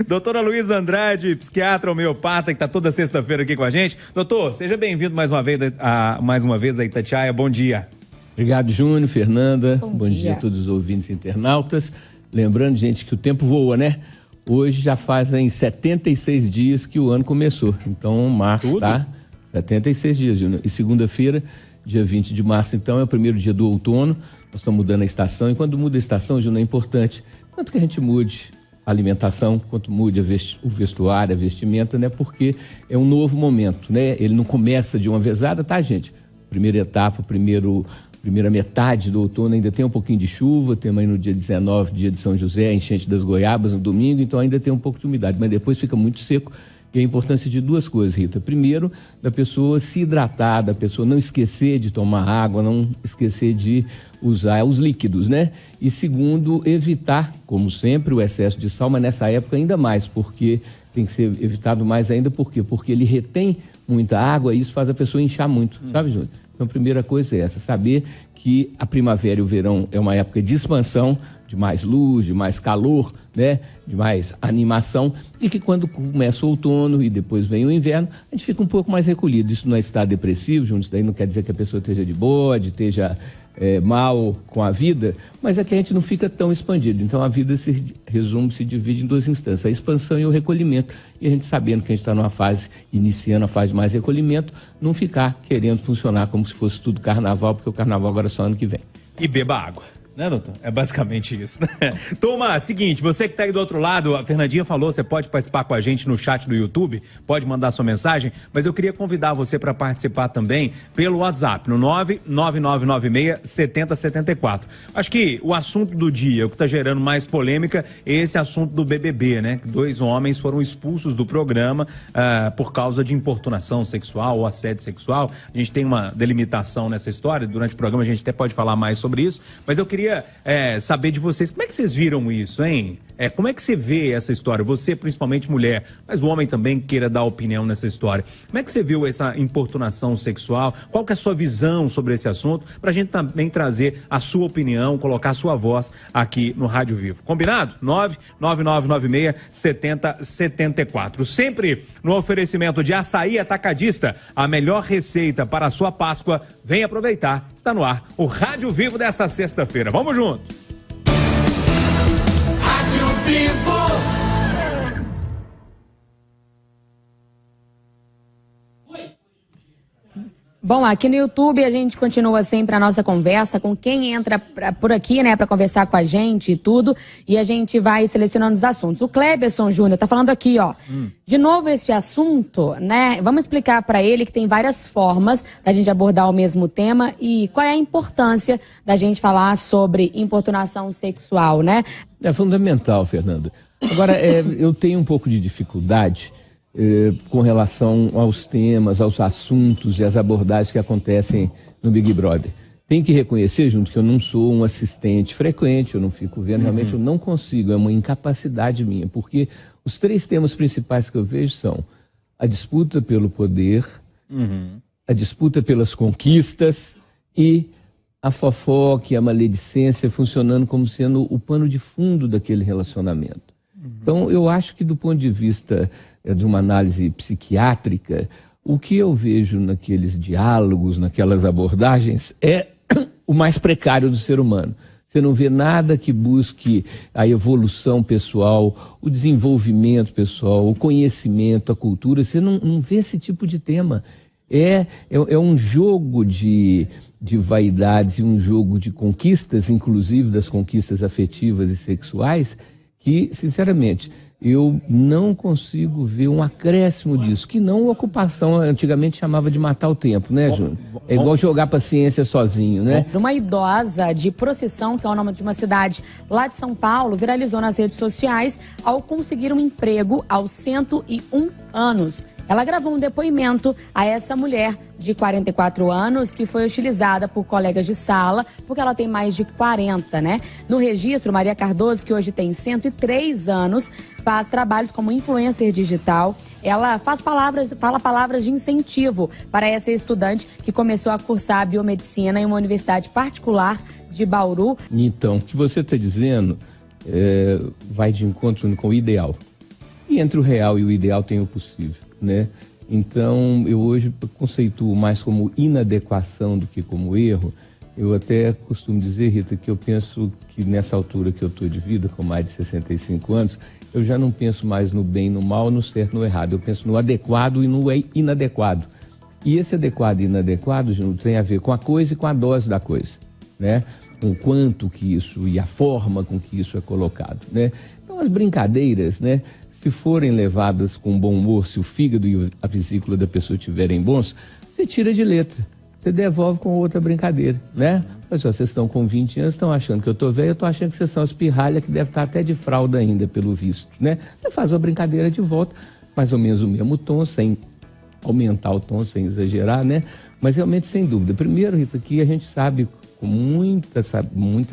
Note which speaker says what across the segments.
Speaker 1: Doutora Luísa Andrade, psiquiatra homeopata, que está toda sexta-feira aqui com a gente. Doutor, seja bem-vindo mais uma vez a Itatiaia. Bom dia.
Speaker 2: Obrigado, Júnior, Fernanda. Bom dia a todos os ouvintes e internautas. Lembrando, gente, que o tempo voa, né? Hoje já fazem 76 dias que o ano começou. Então, março tá 76 dias, Júnior. E segunda-feira, dia 20 de março, então, é o primeiro dia do outono. Nós estamos mudando a estação. E quando muda a estação, Júnior, é importante tanto que a gente mude a alimentação, quanto mude o vestuário, a vestimenta, né? Porque é um novo momento, né? Ele não começa de uma vezada, tá, gente? Primeira etapa, primeira metade do outono ainda tem um pouquinho de chuva, temos aí no dia 19, dia de São José, enchente das goiabas no domingo, então ainda tem um pouco de umidade, mas depois fica muito seco. E a importância de duas coisas, Rita. Primeiro, da pessoa se hidratar, da pessoa não esquecer de tomar água, não esquecer de usar os líquidos, né? E segundo, evitar, como sempre, o excesso de sal, mas nessa época ainda mais, porque tem que ser evitado mais ainda, por quê? Porque ele retém muita água e isso faz a pessoa inchar muito, sabe, Júnior? Então, a primeira coisa é essa, saber que a primavera e o verão é uma época de expansão, de mais luz, de mais calor, né? De mais animação, e que quando começa o outono e depois vem o inverno, a gente fica um pouco mais recolhido. Isso não é estar depressivo, Júnior, isso daí não quer dizer que a pessoa esteja de bode, esteja mal com a vida, mas é que a gente não fica tão expandido. Então a vida se divide em duas instâncias, a expansão e o recolhimento. E a gente sabendo que a gente está numa fase, iniciando a fase de mais recolhimento, não ficar querendo funcionar como se fosse tudo carnaval, porque o carnaval agora é só ano que vem.
Speaker 1: E beba água. Né, doutor? É basicamente isso, né? Turma, seguinte, você que tá aí do outro lado, a Fernandinha falou, você pode participar com a gente no chat do YouTube, pode mandar sua mensagem, mas eu queria convidar você para participar também pelo WhatsApp, no 99996-7074. Acho que o assunto do dia, o que tá gerando mais polêmica, é esse assunto do BBB, né? 2 homens foram expulsos do programa por causa de importunação sexual ou assédio sexual. A gente tem uma delimitação nessa história, durante o programa a gente até pode falar mais sobre isso, mas eu queria saber de vocês, como é que vocês viram isso, hein? Como é que você vê essa história? Você, principalmente mulher, mas o homem também queira dar opinião nessa história. Como é que você viu essa importunação sexual? Qual que é a sua visão sobre esse assunto? Pra gente também trazer a sua opinião, colocar a sua voz aqui no Rádio Vivo. Combinado? 99996-7074. Sempre no oferecimento de Açaí Atacadista, a melhor receita para a sua Páscoa. Vem aproveitar. Está no ar o Rádio Vivo dessa sexta-feira. Vamos junto! Rádio Vivo!
Speaker 3: Bom, aqui no YouTube a gente continua sempre a nossa conversa com quem entra por aqui, né, para conversar com a gente e tudo, e a gente vai selecionando os assuntos. O Cleberson Júnior tá falando aqui, ó, de novo esse assunto, né, vamos explicar para ele que tem várias formas da gente abordar o mesmo tema e qual é a importância da gente falar sobre importunação sexual, né?
Speaker 2: É fundamental, Fernanda. Agora, eu tenho um pouco de dificuldade com relação aos temas, aos assuntos e às abordagens que acontecem no Big Brother. Tem que reconhecer, junto, que eu não sou um assistente frequente, eu não fico vendo, realmente eu não consigo, é uma incapacidade minha, porque os 3 temas principais que eu vejo são a disputa pelo poder, a disputa pelas conquistas e a fofoca e a maledicência funcionando como sendo o pano de fundo daquele relacionamento. Então, eu acho que do ponto de vista de uma análise psiquiátrica, o que eu vejo naqueles diálogos, naquelas abordagens, é o mais precário do ser humano. Você não vê nada que busque a evolução pessoal, o desenvolvimento pessoal, o conhecimento, a cultura. Você não vê esse tipo de tema. É um jogo de vaidades e um jogo de conquistas, inclusive das conquistas afetivas e sexuais, que, sinceramente, eu não consigo ver um acréscimo disso, que não ocupação, antigamente chamava de matar o tempo, né, Júnior? É igual jogar paciência sozinho, né?
Speaker 3: Uma idosa de Procissão, que é o nome de uma cidade lá de São Paulo, viralizou nas redes sociais ao conseguir um emprego aos 101 anos. Ela gravou um depoimento a essa mulher de 44 anos que foi utilizada por colegas de sala, porque ela tem mais de 40, né? No registro, Maria Cardoso, que hoje tem 103 anos, faz trabalhos como influencer digital. Ela fala palavras de incentivo para essa estudante que começou a cursar biomedicina em uma universidade particular de Bauru.
Speaker 2: Então, o que você está dizendo vai de encontro com o ideal. que entre o real e o ideal tem o possível, né? Então, eu hoje conceituo mais como inadequação do que como erro. Eu até costumo dizer, Rita, que eu penso que nessa altura que eu estou de vida, com mais de 65 anos, eu já não penso mais no bem, no mal, no certo, no errado. Eu penso no adequado e no inadequado. E esse adequado e inadequado, Júnior, tem a ver com a coisa e com a dose da coisa, né? Com o quanto que isso e a forma com que isso é colocado, né? Então, as brincadeiras, né? Se forem levadas com bom humor, se o fígado e a vesícula da pessoa estiverem bons, você tira de letra. Você devolve com outra brincadeira, né? Mas se vocês estão com 20 anos, estão achando que eu estou velho, eu estou achando que vocês são as pirralhas que devem estar até de fralda ainda, pelo visto, né? Você faz uma brincadeira de volta, mais ou menos o mesmo tom, sem aumentar o tom, sem exagerar, né? Mas realmente, sem dúvida. Primeiro, Rita, que a gente sabe com muita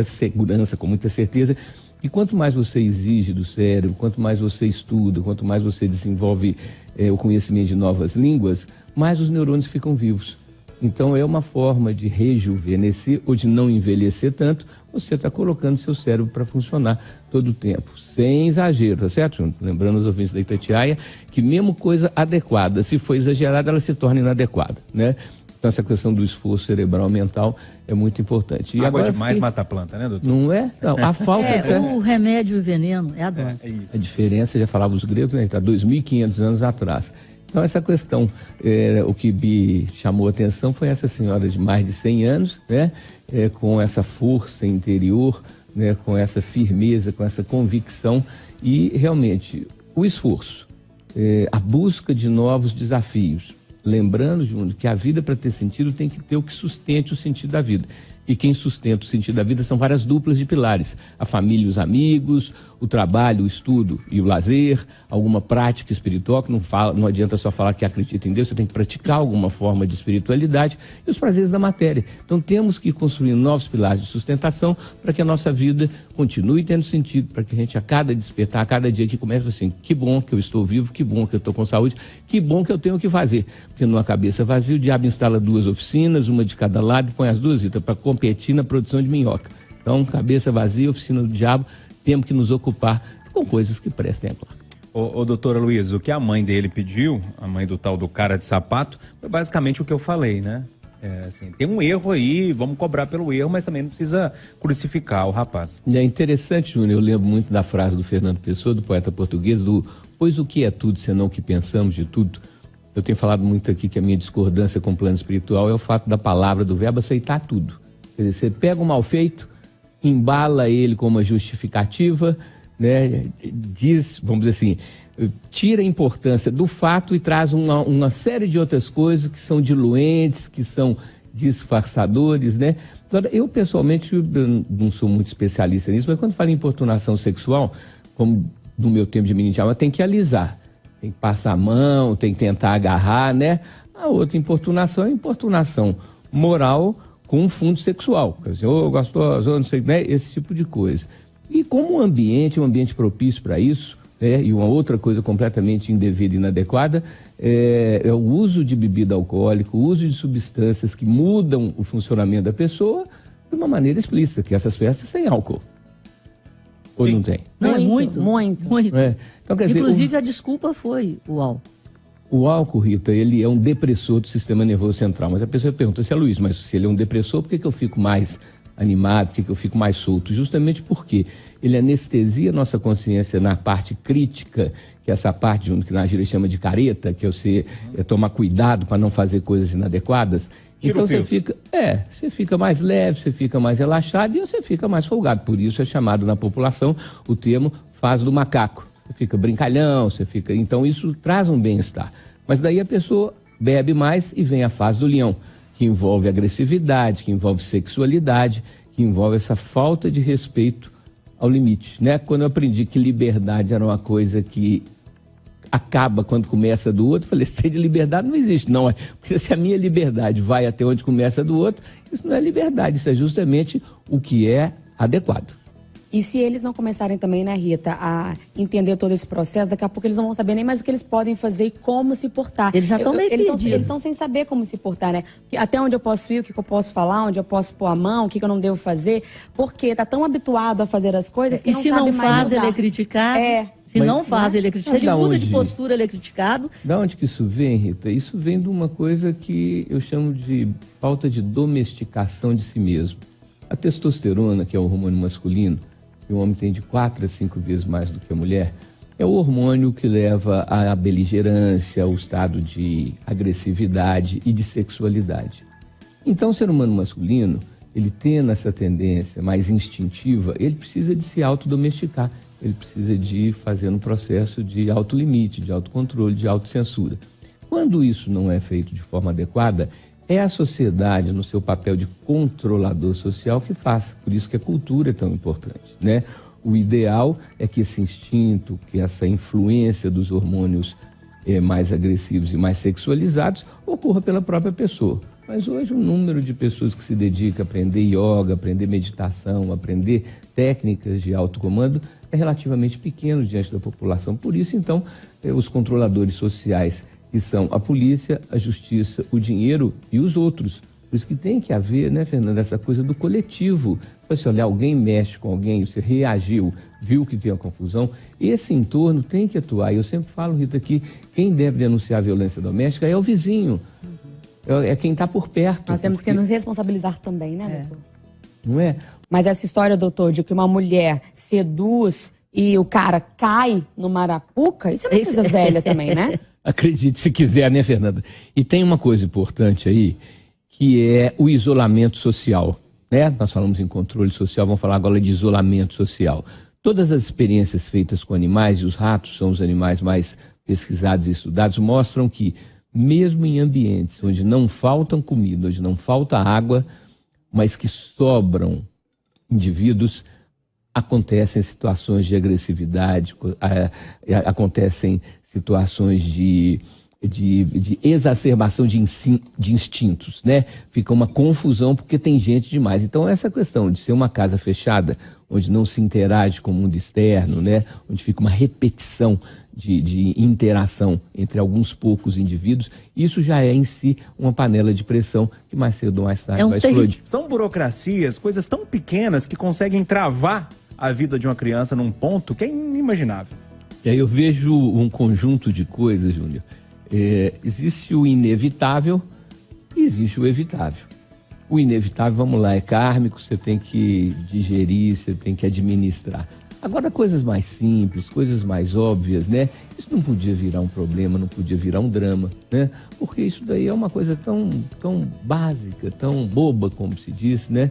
Speaker 2: segurança, com muita certeza, que quanto mais você exige do cérebro, quanto mais você estuda, quanto mais você desenvolve o conhecimento de novas línguas, mais os neurônios ficam vivos. Então, é uma forma de rejuvenescer ou de não envelhecer tanto, você está colocando seu cérebro para funcionar todo o tempo, sem exagero, tá certo? Lembrando os ouvintes da Itatiaia que mesmo coisa adequada, se for exagerada, ela se torna inadequada, né? Então, essa questão do esforço cerebral mental é muito importante. E
Speaker 1: água
Speaker 2: agora
Speaker 1: demais mata a planta, né, doutor?
Speaker 2: Não é? Não, a falta...
Speaker 4: o remédio e o veneno é a dose.
Speaker 2: A diferença, já falava os gregos, né? Está 2.500 anos atrás. Então, essa questão, o que me chamou a atenção foi essa senhora de mais de 100 anos, né? Com essa força interior, né? Com essa firmeza, com essa convicção e, realmente, o esforço, a busca de novos desafios. Lembrando, Júnior, que a vida, para ter sentido, tem que ter o que sustente o sentido da vida. E quem sustenta o sentido da vida são várias duplas de pilares. A família e os amigos, o trabalho, o estudo e o lazer, alguma prática espiritual, que não adianta só falar que acredita em Deus, você tem que praticar alguma forma de espiritualidade e os prazeres da matéria. Então temos que construir novos pilares de sustentação para que a nossa vida continue tendo sentido, para que a gente a cada despertar, a cada dia que começa assim, que bom que eu estou vivo, que bom que eu estou com saúde, que bom que eu tenho o que fazer. Porque numa cabeça vazia o diabo instala 2 oficinas, uma de cada lado e põe as 2 para competir na produção de minhoca. Então, cabeça vazia, oficina do diabo, temos que nos ocupar com coisas que prestem, é claro.
Speaker 1: Ô, doutora Luiz, o que a mãe dele pediu, a mãe do tal do cara de sapato, foi basicamente o que eu falei, né? Assim, tem um erro aí, vamos cobrar pelo erro, mas também não precisa crucificar o rapaz.
Speaker 2: E é interessante, Júnior, eu lembro muito da frase do Fernando Pessoa, do poeta português, pois o que é tudo, senão o que pensamos de tudo. Eu tenho falado muito aqui que a minha discordância com o plano espiritual é o fato da palavra, do verbo aceitar tudo. Quer dizer, você pega um mal feito, embala ele com uma justificativa, né, diz, vamos dizer assim, tira a importância do fato e traz uma série de outras coisas que são diluentes, que são disfarçadores, né? Agora, eu pessoalmente não sou muito especialista nisso, mas quando falo em importunação sexual, como no meu tempo de menino, tem que alisar, tem que passar a mão, tem que tentar agarrar, né? A outra importunação é importunação moral com um fundo sexual, quer dizer, gostoso, não sei, né? Esse tipo de coisa. E como um ambiente propício para isso, né? E uma outra coisa completamente indevida e inadequada é o uso de bebida alcoólica, o uso de substâncias que mudam o funcionamento da pessoa de uma maneira explícita, que essas festas têm álcool. Ou não tem?
Speaker 4: Não, muito.
Speaker 2: Então, quer dizer,
Speaker 4: inclusive, a desculpa foi o álcool.
Speaker 2: O álcool, Rita, ele é um depressor do sistema nervoso central. Mas a pessoa pergunta assim, Luiz, mas se ele é um depressor, por que eu fico mais animado, por que eu fico mais solto? Justamente porque ele anestesia a nossa consciência na parte crítica, que é essa parte que na gíria chama de careta, que é você tomar cuidado para não fazer coisas inadequadas. Então você fica mais leve, você fica mais relaxado e você fica mais folgado. Por isso é chamado na população o termo fase do macaco. Você fica brincalhão, então isso traz um bem-estar. Mas daí a pessoa bebe mais e vem a fase do leão, que envolve agressividade, que envolve sexualidade, que envolve essa falta de respeito ao limite, né? Quando eu aprendi que liberdade era uma coisa que acaba quando começa do outro, eu falei, esse de liberdade não existe, não. Porque se a minha liberdade vai até onde começa do outro, isso não é liberdade, isso é justamente o que é adequado.
Speaker 3: E se eles não começarem também, né, Rita, a entender todo esse processo, daqui a pouco eles não vão saber nem mais o que eles podem fazer e como se portar.
Speaker 4: Eles já estão meio perdidos.
Speaker 3: Eles estão sem saber como se portar, né? Até onde eu posso ir, o que eu posso falar, onde eu posso pôr a mão, o que eu não devo fazer, porque tá tão habituado a fazer as coisas que não sabe mais
Speaker 4: E se não faz,
Speaker 3: mudar.
Speaker 4: ele é criticado. Se Se não faz, ele é criticado. Se ele muda de postura, ele é criticado.
Speaker 2: Da onde que isso vem, Rita? Isso vem de uma coisa que eu chamo de falta de domesticação de si mesmo. A testosterona, que é o hormônio masculino, que o homem tem de 4 a 5 vezes mais do que a mulher, é o hormônio que leva à beligerância, ao estado de agressividade e de sexualidade. Então, o ser humano masculino, ele tendo essa tendência mais instintiva, ele precisa de se autodomesticar, ele precisa de fazer um processo de autolimite, de autocontrole, de autocensura. Quando isso não é feito de forma adequada, é a sociedade, no seu papel de controlador social, que faz. Por isso que a cultura é tão importante, né? O ideal é que esse instinto, que essa influência dos hormônios mais agressivos e mais sexualizados ocorra pela própria pessoa. Mas hoje o número de pessoas que se dedicam a aprender yoga, aprender meditação, aprender técnicas de autocomando é relativamente pequeno diante da população. Por isso, então, os controladores sociais, que são a polícia, a justiça, o dinheiro e os outros. Por isso que tem que haver, né, Fernanda, essa coisa do coletivo. Se olhar, alguém mexe com alguém, você reagiu, viu que tem uma confusão, esse entorno tem que atuar. E eu sempre falo, Rita, que quem deve denunciar a violência doméstica é o vizinho. É quem está por perto.
Speaker 3: Nós temos que nos responsabilizar também, né, doutor?
Speaker 2: Não é?
Speaker 3: Mas essa história, doutor, de que uma mulher seduz e o cara cai numa arapuca, isso é uma coisa velha também, né?
Speaker 2: Acredite se quiser, né, Fernanda? E tem uma coisa importante aí, que é o isolamento social, né? Nós falamos em controle social, vamos falar agora de isolamento social. Todas as experiências feitas com animais, e os ratos são os animais mais pesquisados e estudados, mostram que mesmo em ambientes onde não faltam comida, onde não falta água, mas que sobram indivíduos, acontecem situações de agressividade, acontecem situações de exacerbação de instintos, né? Fica uma confusão porque tem gente demais. Então essa questão de ser uma casa fechada, onde não se interage com o mundo externo, né? Onde fica uma repetição de interação entre alguns poucos indivíduos, isso já é em si uma panela de pressão que mais cedo ou mais tarde vai explodir.
Speaker 1: São burocracias, coisas tão pequenas que conseguem travar a vida de uma criança num ponto que é inimaginável.
Speaker 2: E aí eu vejo um conjunto de coisas, Júnior. Existe o inevitável e existe o evitável. O inevitável, vamos lá, é kármico, você tem que digerir, você tem que administrar. Agora, coisas mais simples, coisas mais óbvias, né? Isso não podia virar um problema, não podia virar um drama, né? Porque isso daí é uma coisa tão básica, tão boba, como se diz, né?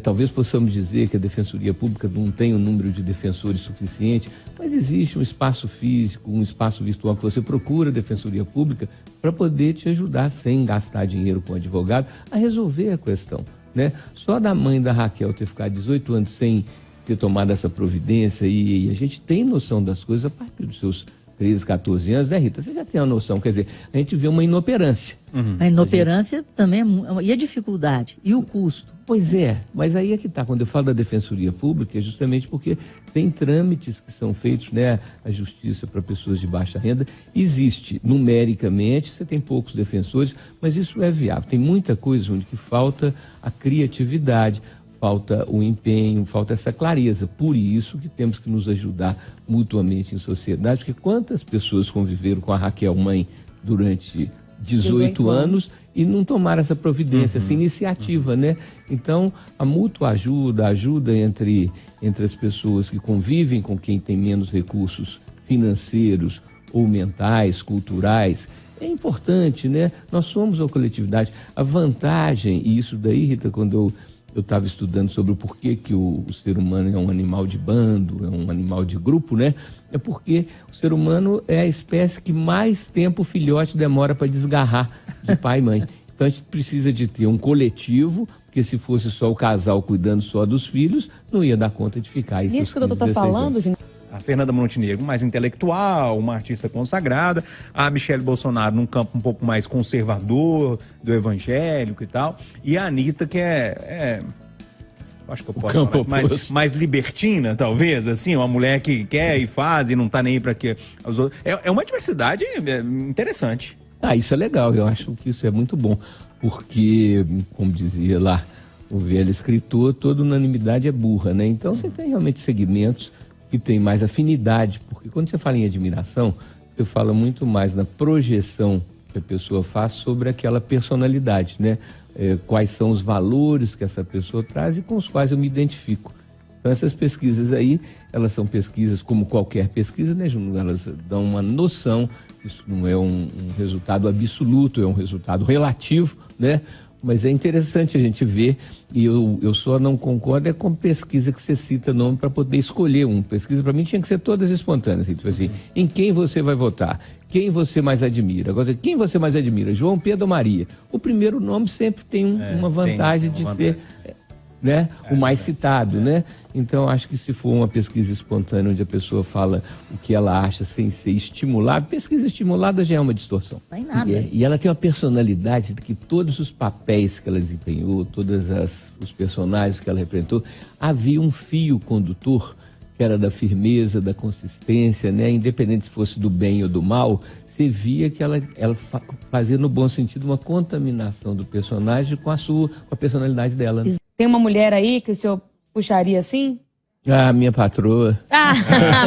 Speaker 2: Talvez possamos dizer que a Defensoria Pública não tem um número de defensores suficiente, mas existe um espaço físico, um espaço virtual que você procura a Defensoria Pública para poder te ajudar, sem gastar dinheiro com advogado, a resolver a questão, né? Só da mãe da Raquel ter ficado 18 anos sem ter tomado essa providência e a gente tem noção das coisas a partir dos seus 13, 14 anos, né, Rita? Você já tem a noção, quer dizer, a gente vê uma inoperância.
Speaker 4: Uhum. A inoperância também e a dificuldade, e o custo.
Speaker 2: Pois é, mas aí é que está, quando eu falo da Defensoria Pública, é justamente porque tem trâmites que são feitos, né, a justiça para pessoas de baixa renda, existe numericamente, você tem poucos defensores, mas isso é viável. Tem muita coisa onde que falta a criatividade, falta o empenho, falta essa clareza. Por isso que temos que nos ajudar mutuamente em sociedade, porque quantas pessoas conviveram com a Raquel mãe durante 18 anos e não tomaram essa providência, essa iniciativa, né? Então, a mútua ajuda, a ajuda entre as pessoas que convivem com quem tem menos recursos financeiros ou mentais, culturais, é importante, né? Nós somos uma coletividade. A vantagem, e isso daí, Rita, quando eu estava estudando sobre o porquê que o ser humano é um animal de bando, é um animal de grupo, né? É porque o ser humano é a espécie que mais tempo o filhote demora para desgarrar de pai e mãe. Então a gente precisa de ter um coletivo, porque se fosse só o casal cuidando só dos filhos, não ia dar conta de ficar.
Speaker 3: Isso que o doutor está falando, gente.
Speaker 1: A Fernanda Montenegro, mais intelectual, uma artista consagrada. A Michele Bolsonaro, num campo um pouco mais conservador, do evangélico e tal. E a Anitta, que acho que eu posso falar mais libertina, talvez, assim, uma mulher que quer e faz e não tá nem aí para que os outros. É uma diversidade interessante.
Speaker 2: Isso é legal, eu acho que isso é muito bom, porque, como dizia lá o velho escritor, toda unanimidade é burra, né? Então você tem realmente segmentos que tem mais afinidade, porque quando você fala em admiração, você fala muito mais na projeção que a pessoa faz sobre aquela personalidade, né? Quais são os valores que essa pessoa traz e com os quais eu me identifico. Então essas pesquisas aí, elas são pesquisas como qualquer pesquisa, né, Juno? Elas dão uma noção, isso não é um resultado absoluto, é um resultado relativo, né? Mas é interessante a gente ver, e eu só não concordo com pesquisa que você cita nome para poder escolher um. Pesquisa para mim tinha que ser todas espontâneas, tipo assim, em quem você vai votar, quem você mais admira. Agora, quem você mais admira, João, Pedro ou Maria? O primeiro nome sempre tem uma vantagem de ser, né, o mais citado, né? Então, acho que se for uma pesquisa espontânea, onde a pessoa fala o que ela acha sem ser estimulada, pesquisa estimulada já é uma distorção.
Speaker 4: Não tem nada.
Speaker 2: E ela tem uma personalidade de que todos os papéis que ela desempenhou, todos os personagens que ela representou, havia um fio condutor, que era da firmeza, da consistência, né? Independente se fosse do bem ou do mal, você via que ela fazia, no bom sentido, uma contaminação do personagem com a personalidade dela. Né?
Speaker 3: Tem uma mulher aí que o senhor puxaria assim?
Speaker 2: Ah, minha patroa.
Speaker 3: Ah,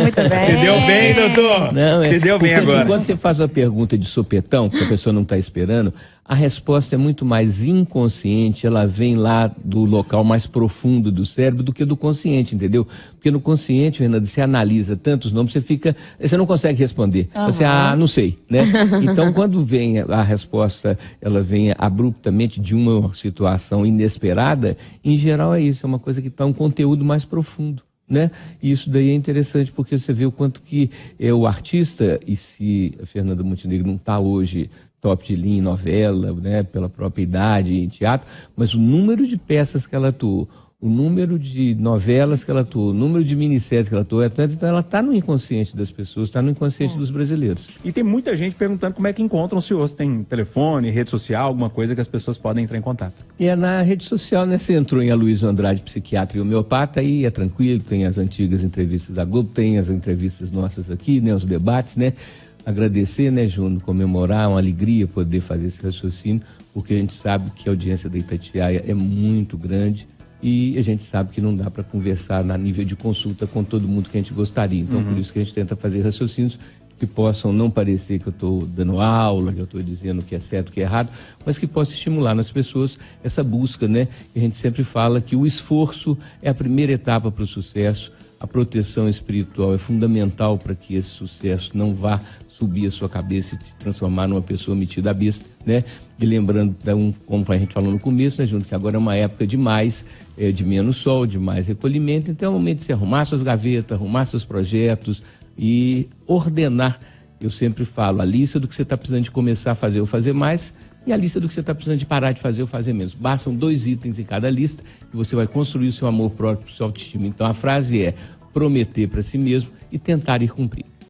Speaker 3: muito bem.
Speaker 1: Se deu bem, doutor?
Speaker 2: Não,
Speaker 1: Se deu bem
Speaker 2: porque,
Speaker 1: agora.
Speaker 2: Assim, quando você faz uma pergunta de sopetão, que a pessoa não está esperando, a resposta é muito mais inconsciente, ela vem lá do local mais profundo do cérebro do que do consciente, entendeu? Porque no consciente, Fernanda, você analisa tantos nomes, você não consegue responder. Você, não sei, né? Então, quando vem a resposta, ela vem abruptamente de uma situação inesperada, em geral é isso, é uma coisa que está um conteúdo mais profundo. Né? E isso daí é interessante porque você vê o quanto que o artista, e se a Fernanda Montenegro não está hoje top de linha em novela, né, pela própria idade, em teatro, mas o número de peças que ela atuou, o número de novelas que ela atuou, o número de minisséries que ela atuou, então ela está no inconsciente das pessoas, está no inconsciente dos brasileiros.
Speaker 1: E tem muita gente perguntando como é que encontram o senhor, se tem telefone, rede social, alguma coisa que as pessoas podem entrar em contato.
Speaker 2: E é na rede social, né? Você entrou em Aloysio Andrade, psiquiatra e homeopata, aí é tranquilo, tem as antigas entrevistas da Globo, tem as entrevistas nossas aqui, né? Os debates, né? Agradecer, né, Juno, comemorar, uma alegria poder fazer esse raciocínio, porque a gente sabe que a audiência da Itatiaia é muito grande e a gente sabe que não dá para conversar na nível de consulta com todo mundo que a gente gostaria. Então, por isso que a gente tenta fazer raciocínios que possam não parecer que eu estou dando aula, que eu estou dizendo o que é certo, o que é errado, mas que possa estimular nas pessoas essa busca, né? E a gente sempre fala que o esforço é a primeira etapa para o sucesso, a proteção espiritual é fundamental para que esse sucesso não vá subir a sua cabeça e se transformar numa pessoa metida à besta, né? E lembrando, como a gente falou no começo, né, Junto, que agora é uma época de menos sol, de mais recolhimento, então é o momento de você arrumar suas gavetas, arrumar seus projetos e ordenar. Eu sempre falo, a lista do que você está precisando de começar a fazer ou fazer mais, e a lista do que você está precisando de parar de fazer ou fazer menos. Bastam 2 itens em cada lista e você vai construir o seu amor próprio, sua autoestima. Então a frase é prometer para si mesmo e tentar ir cumprir.